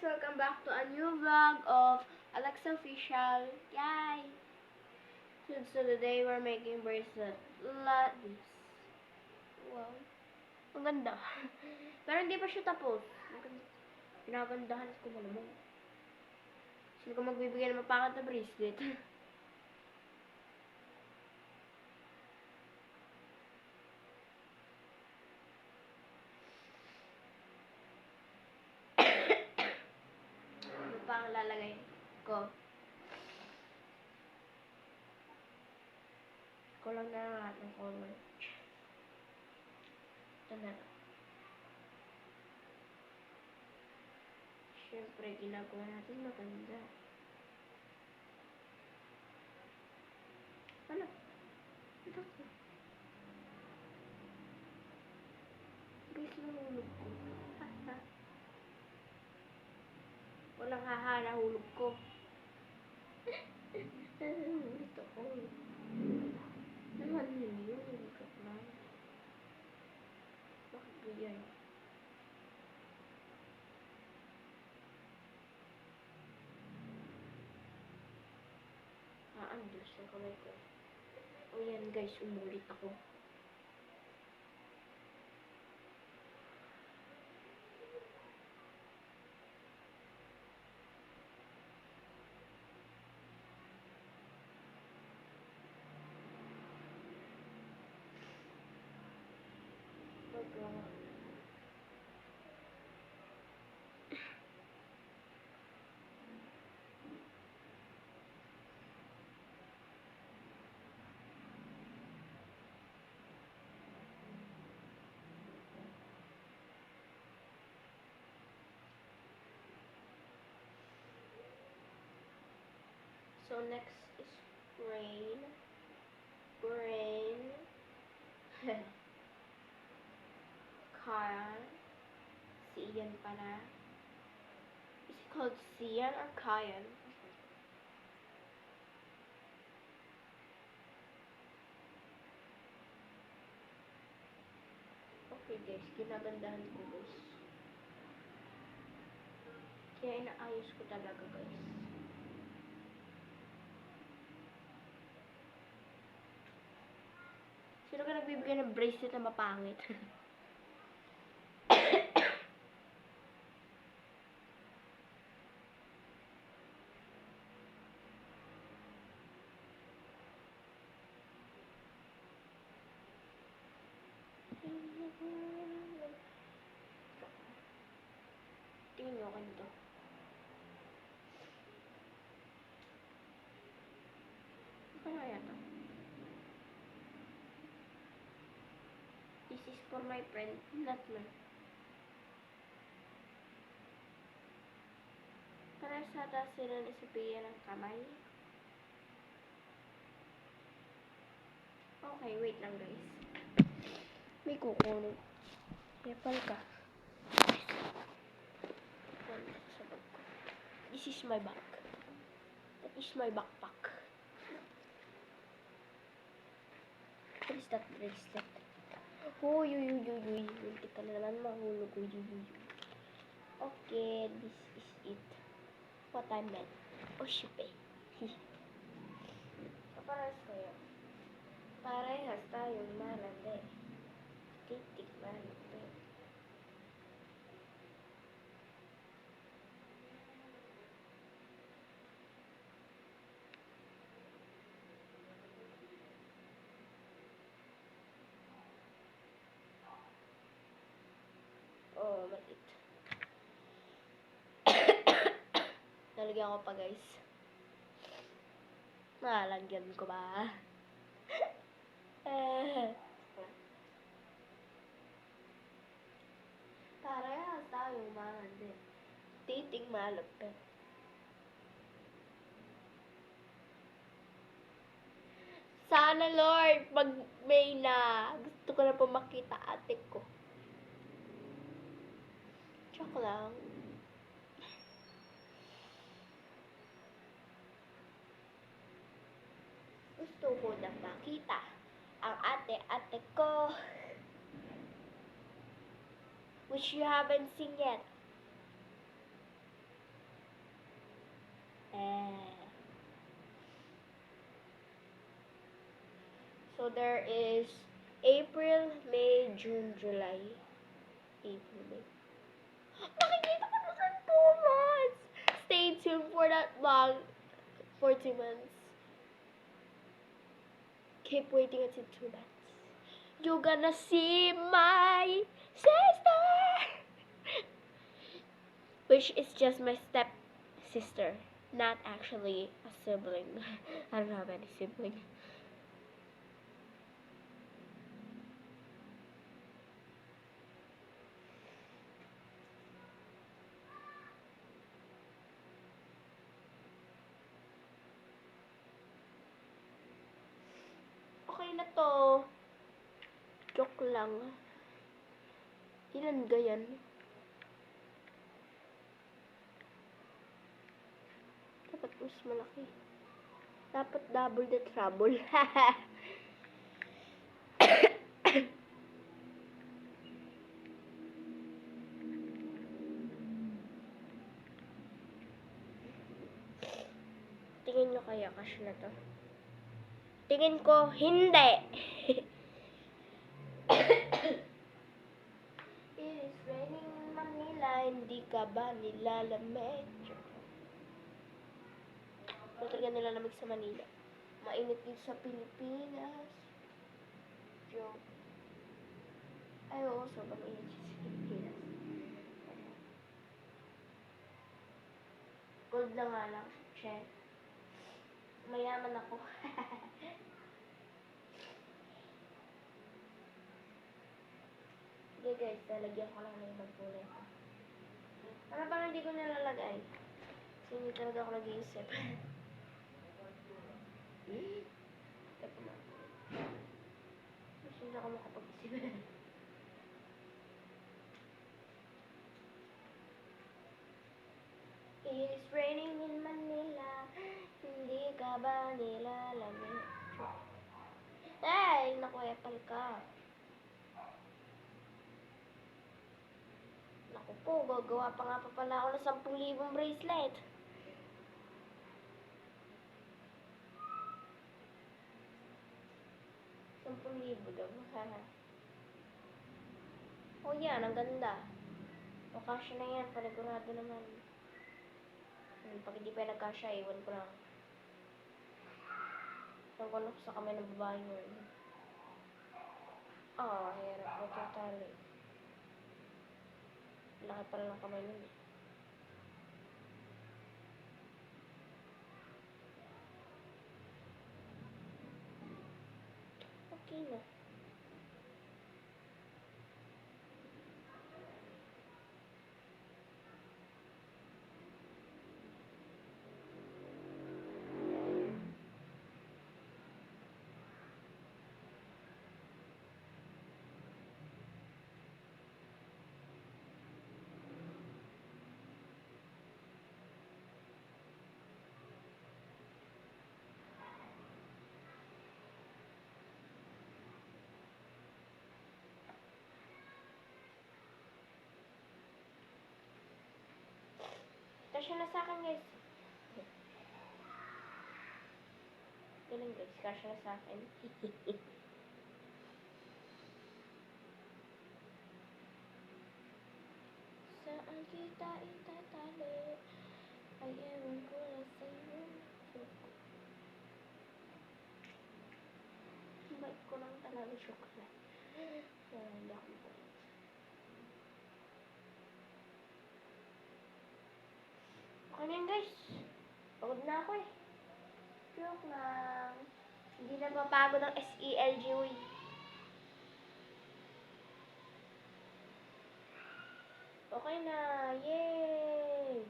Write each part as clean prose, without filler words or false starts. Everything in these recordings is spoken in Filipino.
welcome back to a new vlog of Alexa Official. Yay! So today we're making bracelet like this. Wow. Ang ganda. Pero hindi pa siya tapos. Pinagandahan ko na naman. Sino ka magbibigay ng mapangat na bracelet? Ano pa ang lalagay ko? Kulang na lang lahat ng color. Ito na lang. Siyempre, ginagawa natin maganda. Ano? Ito ko. Guys, nahulog ko. Walang haha, nahulog ko. Ito ko. Naman yun yun. Joke lang. Bakit ganyan? Andos ang kamay ko. O yan guys, umulit ako. So next is brain. Kayan. Si Ian pala. Is it called Sian or Kayan? Okay guys, ginagandahan ko guys. Kaya inaayos ko talaga guys. Sino ka nagbibigay ng bracelet na mapangit? Tingin nyo ganito. Ano kaya to? This is for my friend, not me. Para sa taas sila na sabihin ng kamay. Okay, wait lang guys. May kukunin. Yapal ka. This is my bag. That is my backpack. What is that bracelet? Oh, uy. Hindi ka na naman mahulog. Uy. Okay, this is it. What I meant. Oh, shipe. Parehas kayo. Parehas tayong malandi. Titik malandi. Oh, malit. Nalagyan ko pa guys. Nalagyan ko ba? Parehas tayong malandi. Titik malapit. Sana Lord, pag may na, gusto ko na po makita ate ko. Joke lang. Gusto ko na makita ang ate ko. Which you haven't seen yet. So there is April, May, June, July. April, May. Makikita ko na sa 2 months! Stay tuned for that vlog for 2 months. Keep waiting until 2 months. You're gonna see my sister! Which is just my step sister. Not actually a sibling. I don't have any sibling. Okay na to. Joke lang. Ilan gayan? Dapat mas malaki. Dapat double the trouble. Tingin nyo kaya cash na to? Tingin ko, hindi. It is raining in Manila, hindi ka ba nilalamig? Ano talaga nilalamig sa Manila? Mainit din sa Pilipinas. Joke. Ay, oo, sobrang init sa Pilipinas. Gold na nga lang. Check. Mayaman ako. Okay guys, lalagyan ko lang ng ibang kulay ko. Ano bang hindi ko nilalagay? Kasi hindi talaga ako nag-iisip. Teka na. Kasi hindi ako makapag-isip. It's raining in Manila. Hindi ka ba nilalamig? Ay, naku, epal ka. Naku po, gagawa pa nga pa pala ako ng 10,000 bracelet. daw. Oh yan, ang ganda. O kasya na yan, panigurado naman. Pag hindi pa nagkasya, iwan ko lang. Iwan ko sa kamay ng babae yun. Hirap ko tatali. Laki pala ng kamay nun eh. Okay na. Kasya na sa akin, guys. Galing, guys. Kasya na sa akin. Saan kita itatali? Ay, ewan ko na sa'yo. Bait ko lang talaga chocolate. Kaya hindi ako bait. Okay na yun, guys. Pagod na ako eh. Joke lang. Hindi na mapagod ang SELG. Okay na. Yay!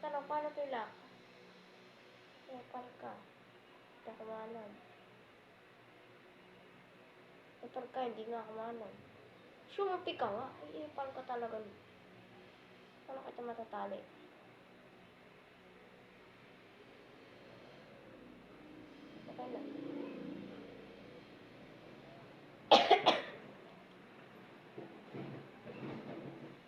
Tanong, paano ito ilak? Pal ka. Hindi ako malam. Motor ka, hindi nga ako malam. Sumupi ka nga. Pal ka talaga. Paano kita matatali? Okay na.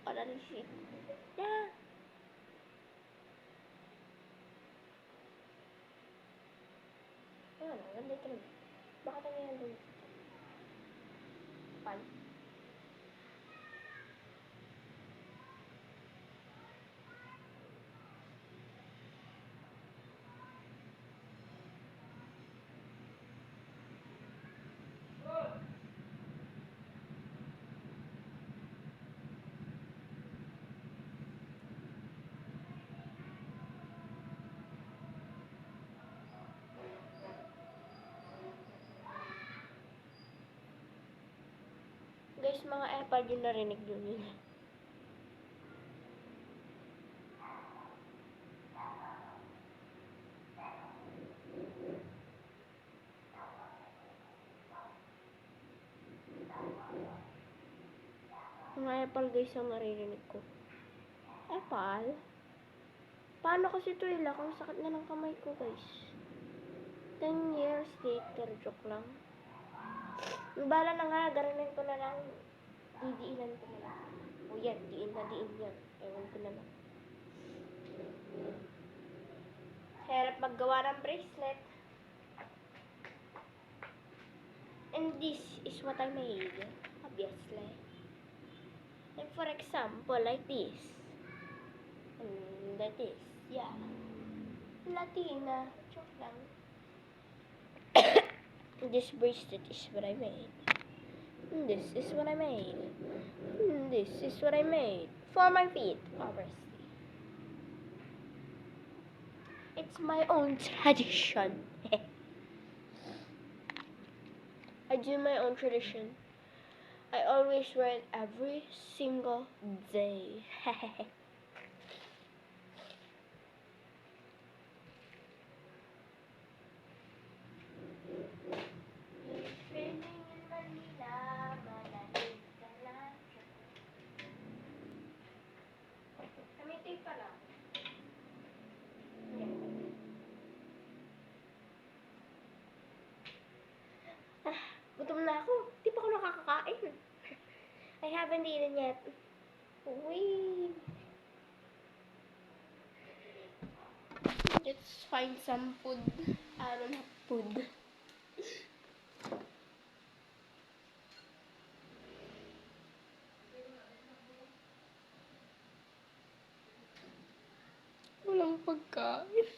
Panalisit. Yeah. Ayan, ang dito na. Bakit ang yan doon? Pan. Guys, mga epal yung narinig nyo yun. Mga epal guys ang naririnig ko. Epal? Paano kasi ito ila? Kung sakit na ng kamay ko guys. 10 years later, joke lang. Bala na nga, garanin ko na lang. Didiinan ko na lang. O yan, diin na diin yan. Ewan ko na lang. Hirap maggawa ng bracelet. And this is what I made. Obviously. And for example, like this. And like this. Yeah. Latina. Joke lang. This bracelet is what I made. This is what I made. This is what I made. For my feet, obviously. It's my own tradition. I do my own tradition. I always wear it every single day. Gutom na ako. Di pa ako nakakakain. I haven't eaten yet. Wait. Let's find some food. I don't have food. Walang pagkain.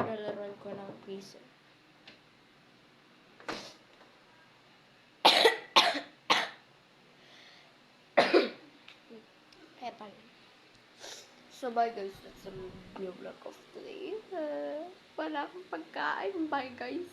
Nalaruan ko ng pizza. Pepper. So bye guys, that's the new vlog of today. Wala akong pagkain. Bye guys.